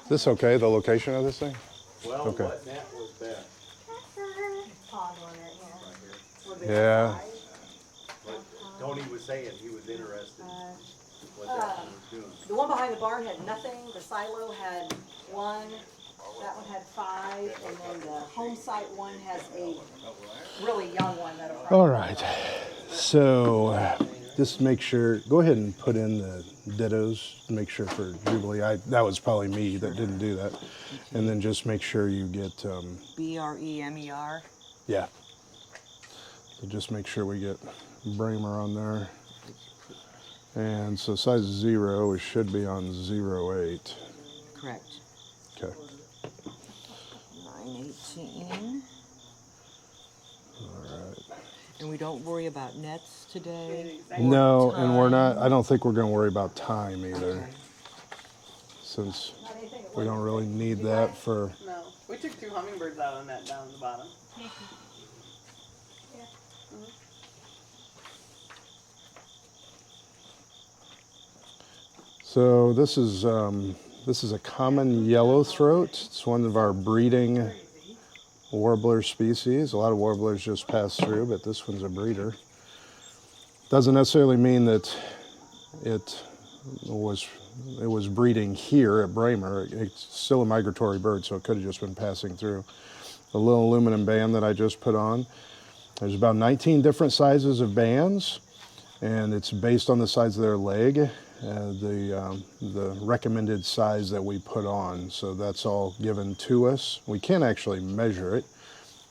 This okay, the location of this thing? Well, Okay. what net was best? Pond on it, yeah. Right here. Yeah. But Tony was saying he was interested in what that one was doing. The one behind the barn had nothing. The silo had one. That one had 5, and then the home site one has a really young one that'll probably. All right. So just make sure, go ahead and put in the dittos, make sure for Jubilee. That was probably me that didn't do that. And then just make sure you get, Bremer. yeah. So just make sure we get Bremer on there. And so size 0, it should be on 08. Correct. Okay. 918. All right. And we don't worry about nets today? No, and we're not, I don't think we're going to worry about time either. Okay. Since we don't really need that for. No, we took 2 hummingbirds out on that down at the bottom. So this is a common yellow throat. It's one of our breeding warbler species. A lot of warblers just pass through, but this one's a breeder. Doesn't necessarily mean that it was breeding here at Bremer. It's still a migratory bird, so it could have just been passing through. The little aluminum band that I just put on. There's about 19 different sizes of bands, and it's based on the size of their leg, the recommended size that we put on. So that's all given to us. We can actually measure it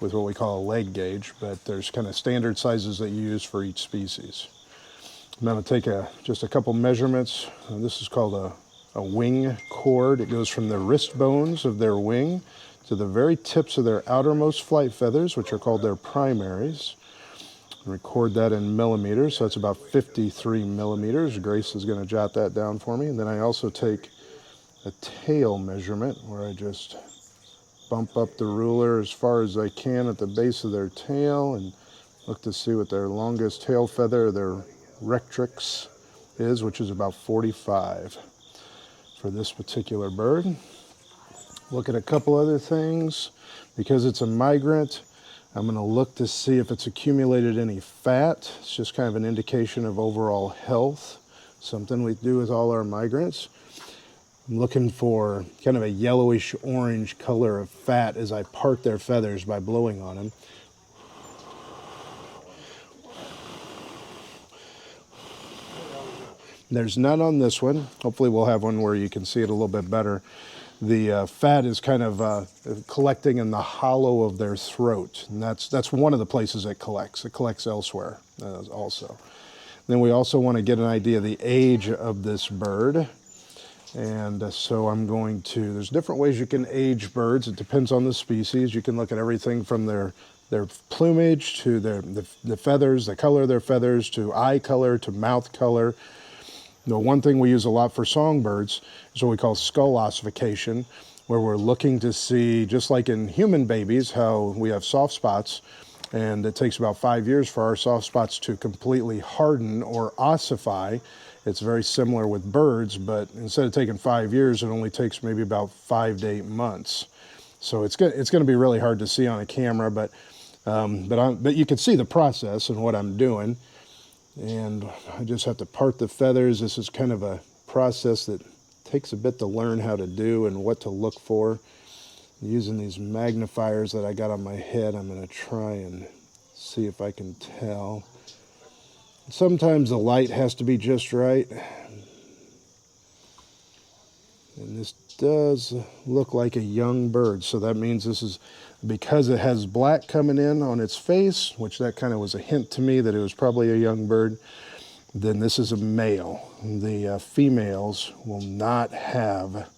with what we call a leg gauge, but there's kind of standard sizes that you use for each species. I'm going to take just a couple measurements. This is called a wing cord. It goes from the wrist bones of their wing to the very tips of their outermost flight feathers, which are called their primaries. Record that in millimeters, so that's about 53 millimeters. Grace is going to jot that down for me. And then I also take a tail measurement where I just bump up the ruler as far as I can at the base of their tail and look to see what their longest tail feather, their rectrix, is, which is about 45 for this particular bird. Look at a couple other things. Because it's a migrant, I'm going to look to see if it's accumulated any fat. It's just kind of an indication of overall health, something we do with all our migrants. I'm looking for kind of a yellowish orange color of fat as I part their feathers by blowing on them. There's none on this one. Hopefully we'll have one where you can see it a little bit better. The fat is kind of collecting in the hollow of their throat, and that's one of the places it collects. It collects elsewhere also. Then we also want to get an idea of the age of this bird. And so I'm going to, there's different ways you can age birds. It depends on the species. You can look at everything from their plumage to the feathers, the color of their feathers, to eye color, to mouth color. The one thing we use a lot for songbirds is what we call skull ossification, where we're looking to see, just like in human babies, how we have soft spots, and it takes about 5 years for our soft spots to completely harden or ossify. It's very similar with birds, but instead of taking 5 years, it only takes maybe about 5 to 8 months. So it's going to be really hard to see on a camera, but you can see the process and what I'm doing. And I just have to part the feathers. This is kind of a process that takes a bit to learn how to do and what to look for. Using these magnifiers that I got on my head, I'm going to try and see if I can tell. Sometimes the light has to be just right. And this does look like a young bird, so that means this is, because it has black coming in on its face, which that kind of was a hint to me that it was probably a young bird, then this is a male. The females will not have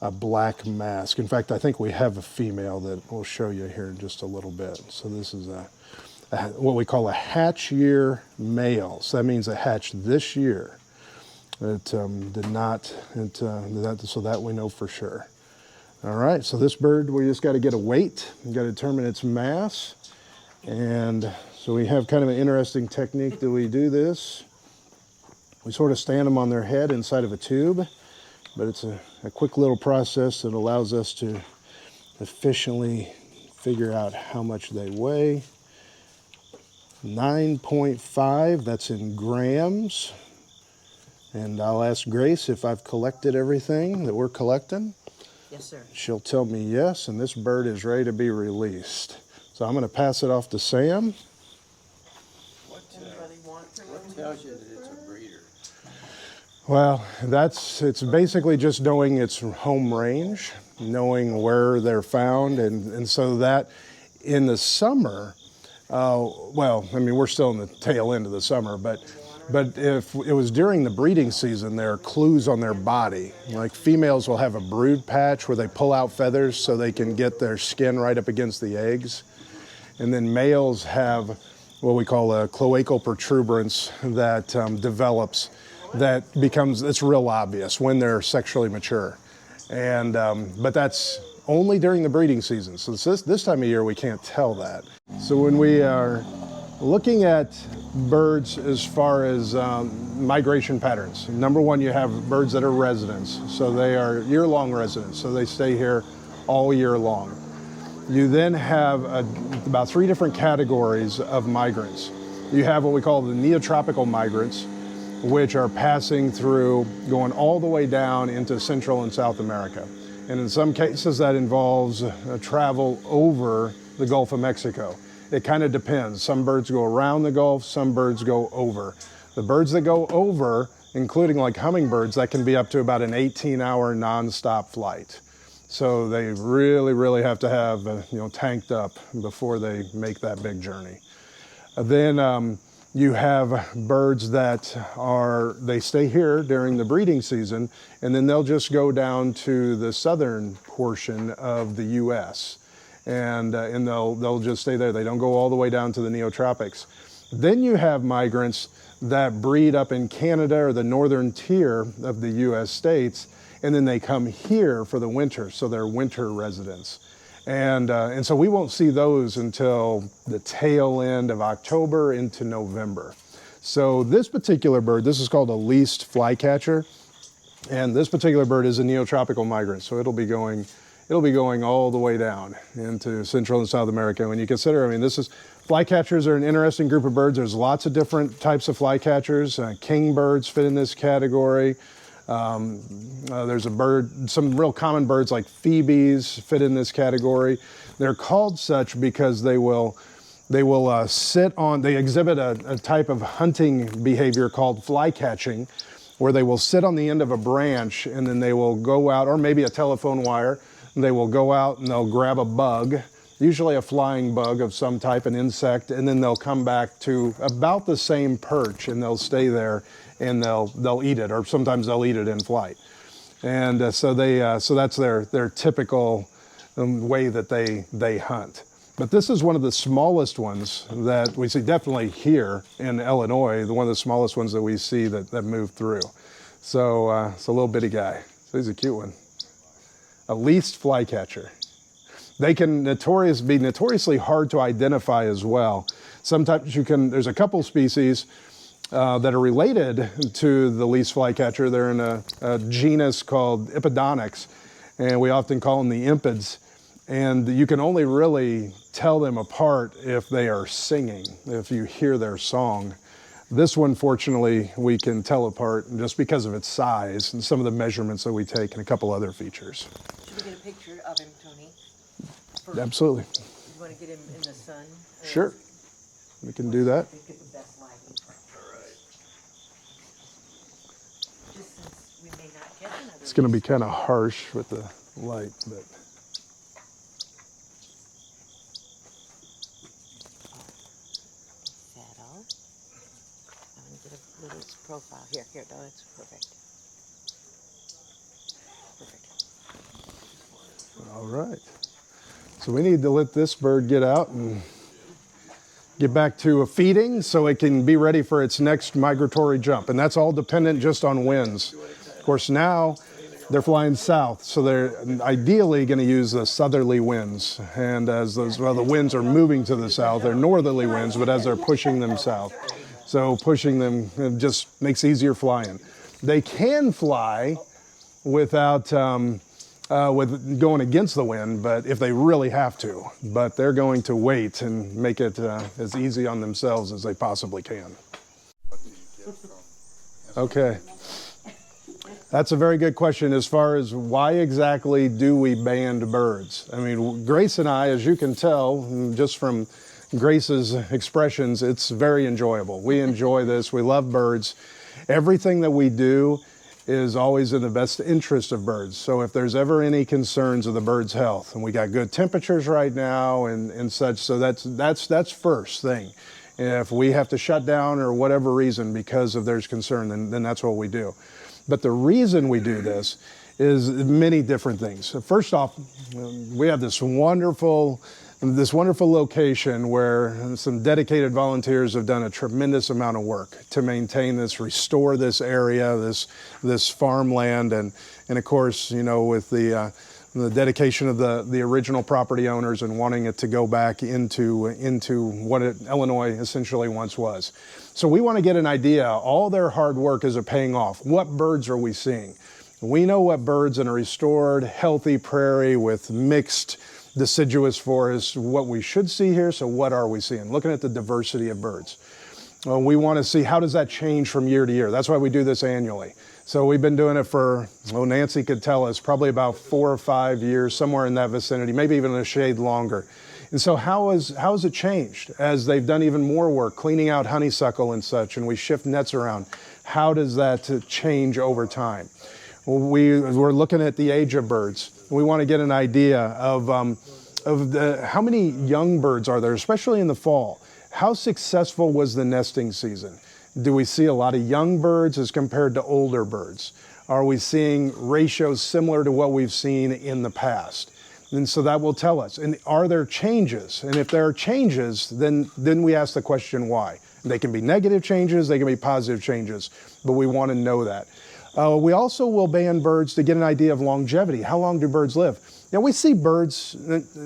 a black mask. In fact, I think we have a female that we'll show you here in just a little bit. So this is what we call a hatch year male. So that means it hatched this year. It did not, so that we know for sure. All right, so this bird, we just got to get a weight. We've got to determine its mass. And so we have kind of an interesting technique that we do this. We sort of stand them on their head inside of a tube. but it's a quick little process that allows us to efficiently figure out how much they weigh. 9.5, that's in grams. And I'll ask Grace if I've collected everything that we're collecting. Yes, sir. She'll tell me yes, and this bird is ready to be released. So I'm going to pass it off to Sam. Anybody want to? What tells you that it's a breeder? Well, it's basically just knowing its home range, knowing where they're found, and so that in the summer, well, I mean, we're still in the tail end of the summer, but if it was during the breeding season, there are clues on their body. Like females will have a brood patch where they pull out feathers so they can get their skin right up against the eggs. And then males have what we call a cloacal protuberance that develops, that becomes, it's real obvious when they're sexually mature. And but that's only during the breeding season. So this time of year we can't tell that. So when we are looking at birds as far as migration patterns, number one, you have birds that are residents. So they are year-long residents. So they stay here all year long. You then have about 3 different categories of migrants. You have what we call the neotropical migrants, which are passing through, going all the way down into Central and South America. And in some cases that involves travel over the Gulf of Mexico. It kind of depends. Some birds go around the Gulf, some birds go over. The birds that go over, including like hummingbirds, that can be up to about an 18-hour nonstop flight. So they really, really have to have, tanked up before they make that big journey. Then you have birds that they stay here during the breeding season, and then they'll just go down to the southern portion of the U.S. and they'll just stay there. They don't go all the way down to the neotropics. Then you have migrants that breed up in Canada or the northern tier of the U.S. states, and then they come here for the winter, so they're winter residents. And so we won't see those until the tail end of October into November. So this particular bird, this is called a least flycatcher, and this particular bird is a neotropical migrant, so it'll be going all the way down into Central and South America. When you consider, flycatchers are an interesting group of birds. There's lots of different types of flycatchers. Kingbirds fit in this category. There's some real common birds like phoebes fit in this category. They're called such because they exhibit a type of hunting behavior called fly catching, where they will sit on the end of a branch and then they will go out, or maybe a telephone wire, and they will go out and they'll grab a bug, usually a flying bug of some type, an insect, and then they'll come back to about the same perch and they'll stay there and they'll eat it, or sometimes they'll eat it in flight. And so that's their typical way that they hunt. But this is one of the smallest ones that we see, definitely here in Illinois, one of the smallest ones that we see that move through. So it's a little bitty guy. So he's a cute one. A least flycatcher. They can be notoriously hard to identify as well. Sometimes there's a couple species that are related to the least flycatcher. They're in a genus called Ipodonyx, and we often call them the impids. And you can only really tell them apart if they are singing, if you hear their song. This one, fortunately, we can tell apart just because of its size and some of the measurements that we take and a couple other features. Should we get a picture of him, Tony? Absolutely. You want to get him in the sun? Sure. We can do that. Get the best lighting. Just since we may not get another. It's going to be kind of harsh with the light, but. Settle. I'm going to get a little profile. Here, no, that's perfect. Perfect. All right. So we need to let this bird get out and get back to feeding so it can be ready for its next migratory jump. And that's all dependent just on winds. Of course, now they're flying south, so they're ideally going to use the southerly winds. And as the winds are moving to the south, they're northerly winds, but as they're pushing them south. So pushing them just makes easier flying. They can fly without with going against the wind, but if they really have to. But they're going to wait and make it as easy on themselves as they possibly can. Okay. That's a very good question as far as why exactly do we band birds? I mean, Grace and I, as you can tell, just from Grace's expressions, it's very enjoyable. We enjoy this. We love birds. Everything that we do is always in the best interest of birds. So if there's ever any concerns of the bird's health, and we got good temperatures right now and such, so that's first thing. If we have to shut down or whatever reason because of there's concern, then that's what we do. But the reason we do this is many different things. So first off, we have this wonderful location where some dedicated volunteers have done a tremendous amount of work to maintain this, restore this area, this farmland, and of course, you know, with the dedication of the original property owners and wanting it to go back into what Illinois essentially once was. So we want to get an idea. All their hard work, is it paying off? What birds are we seeing? We know what birds in a restored, healthy prairie with mixed deciduous forest, what we should see here. So what are we seeing? Looking at the diversity of birds. Well, we want to see how does that change from year to year. That's why we do this annually. So we've been doing it for, well, Nancy could tell us, probably about 4 or 5 years, somewhere in that vicinity, maybe even a shade longer. And so how has it changed as they've done even more work, cleaning out honeysuckle and such, and we shift nets around? How does that change over time? Well, we're looking at the age of birds. We want to get an idea of how many young birds are there, especially in the fall. How successful was the nesting season? Do we see a lot of young birds as compared to older birds? Are we seeing ratios similar to what we've seen in the past? And so that will tell us. And are there changes? And if there are changes, then we ask the question why. They can be negative changes, they can be positive changes, but we want to know that. We also will band birds to get an idea of longevity. How long do birds live? Now we see birds,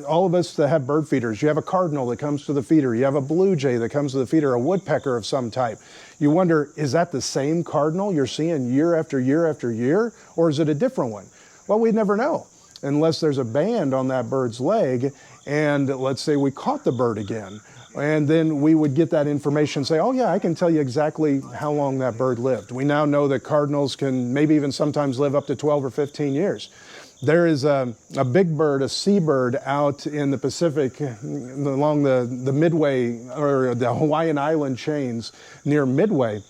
all of us that have bird feeders, you have a cardinal that comes to the feeder, you have a blue jay that comes to the feeder, a woodpecker of some type. You wonder, is that the same cardinal you're seeing year after year after year, or is it a different one? Well, we never know, unless there's a band on that bird's leg, and let's say we caught the bird again, and then we would get that information and say, oh yeah, I can tell you exactly how long that bird lived. We now know that cardinals can maybe even sometimes live up to 12 or 15 years. There is a big bird, a seabird out in the Pacific along the Midway or the Hawaiian Island chains near Midway.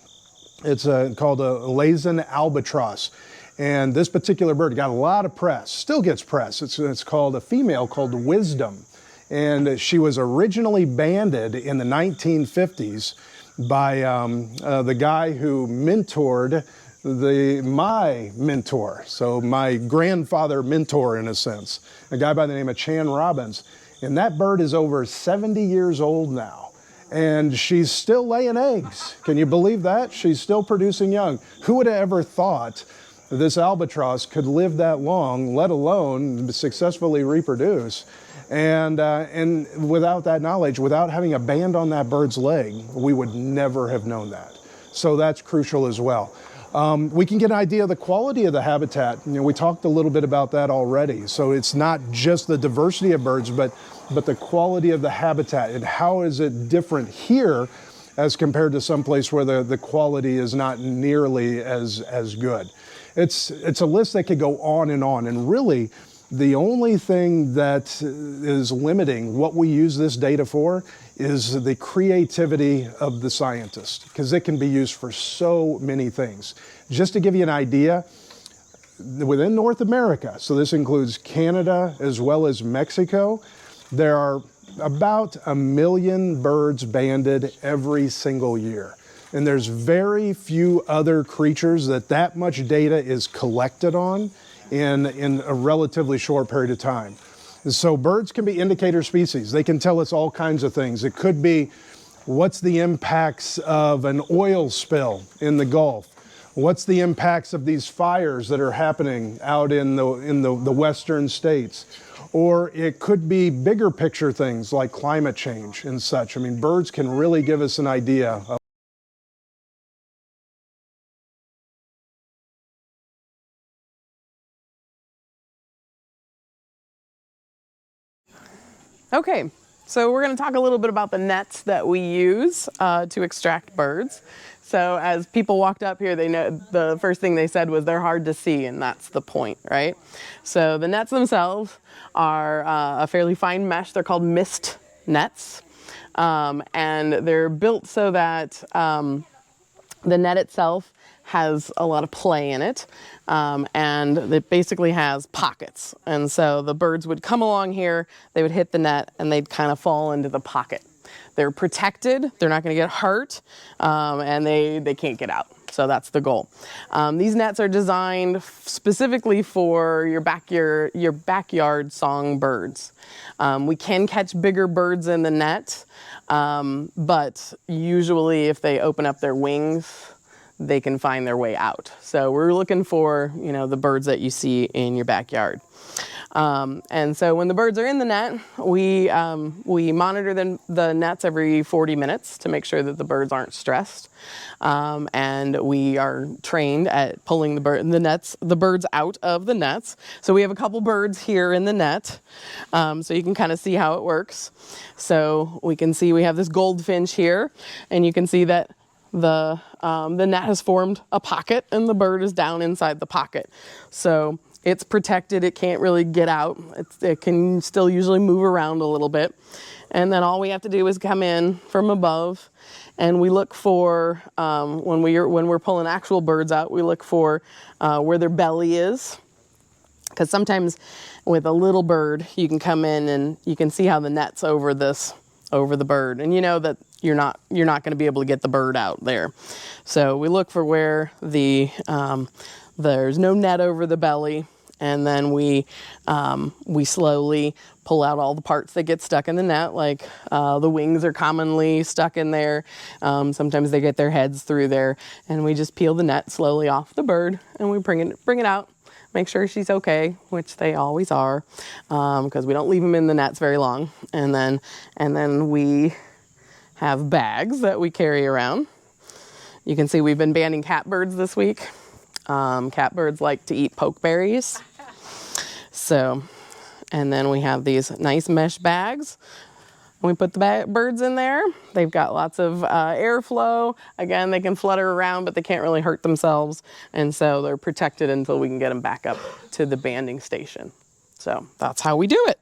It's called a Laysan albatross. And this particular bird got a lot of press, still gets press. It's called a female called Wisdom. And she was originally banded in the 1950s by the guy who mentored my mentor, so my grandfather mentor in a sense, a guy by the name of Chan Robbins. And that bird is over 70 years old now. And she's still laying eggs. Can you believe that? She's still producing young. Who would have ever thought this albatross could live that long, let alone successfully reproduce? And without that knowledge, without having a band on that bird's leg, we would never have known that. So that's crucial as well. We can get an idea of the quality of the habitat. You know, we talked a little bit about that already. So it's not just the diversity of birds, but the quality of the habitat and how is it different here as compared to someplace where the quality is not nearly as good. It's a list that could go on, and really the only thing that is limiting what we use this data for is the creativity of the scientist, because it can be used for so many things. Just to give you an idea, within North America, so this includes Canada as well as Mexico, there are about 1 million birds banded every single year. And there's very few other creatures that much data is collected on in a relatively short period of time. So birds can be indicator species. They can tell us all kinds of things. It could be, what's the impacts of an oil spill in the Gulf? What's the impacts of these fires that are happening out in the western states? Or it could be bigger picture things like climate change and such. I mean, birds can really give us an idea of Okay, so we're going to talk a little bit about the nets that we use to extract birds. So as people walked up here, they know the first thing they said was they're hard to see, and that's the point, right? So the nets themselves are a fairly fine mesh. They're called mist nets, and they're built so that the net itself has a lot of play in it, and it basically has pockets. And so the birds would come along here, they would hit the net, and they'd kind of fall into the pocket. They're protected, they're not going to get hurt, and they can't get out. So that's the goal. These nets are designed specifically for your backyard songbirds. We can catch bigger birds in the net, but usually if they open up their wings, they can find their way out. So we're looking for, the birds that you see in your backyard. And so when the birds are in the net, we monitor the nets every 40 minutes to make sure that the birds aren't stressed. And we are trained at pulling the birds out of the nets. So we have a couple birds here in the net, so you can kind of see how it works. So we can see we have this goldfinch here, and you can see that the net has formed a pocket, and the bird is down inside the pocket. So it's protected, it can't really get out. It can still usually move around a little bit. And then all we have to do is come in from above, and we look for, when we're pulling actual birds out, we look for where their belly is. Because sometimes with a little bird, you can come in and you can see how the net's over the bird. And you know that you're not going to be able to get the bird out there. So we look for where there's no net over the belly, and then we slowly pull out all the parts that get stuck in the net, like the wings are commonly stuck in there. Sometimes they get their heads through there, and we just peel the net slowly off the bird, and we bring it out. Make sure she's okay, which they always are, because we don't leave them in the nets very long. And then we have bags that we carry around. You can see we've been banding catbirds this week. Catbirds like to eat pokeberries. So, and then we have these nice mesh bags. We put the birds in there. They've got lots of airflow. Again, they can flutter around, but they can't really hurt themselves. And so they're protected until we can get them back up to the banding station. So that's how we do it.